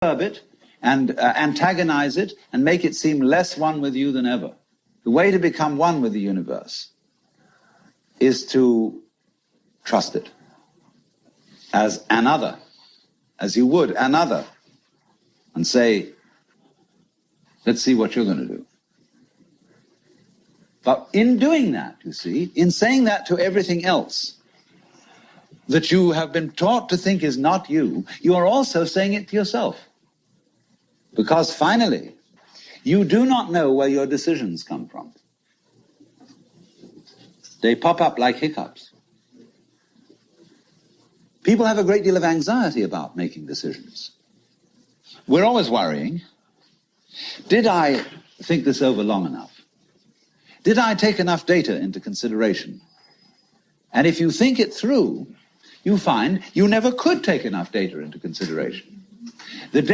curb it and antagonize it and make it seem less one with you than ever. The way to become one with the universe is to trust it as another, as you would another, and say, let's see what you're going to do. But in doing that, you see, in saying that to everything else that you have been taught to think is not you, you are also saying it to yourself. Because finally, you do not know where your decisions come from. They pop up like hiccups. People have a great deal of anxiety about making decisions. We're always worrying. Did I think this over long enough? Did I take enough data into consideration? And if you think it through, you find you never could take enough data into consideration. The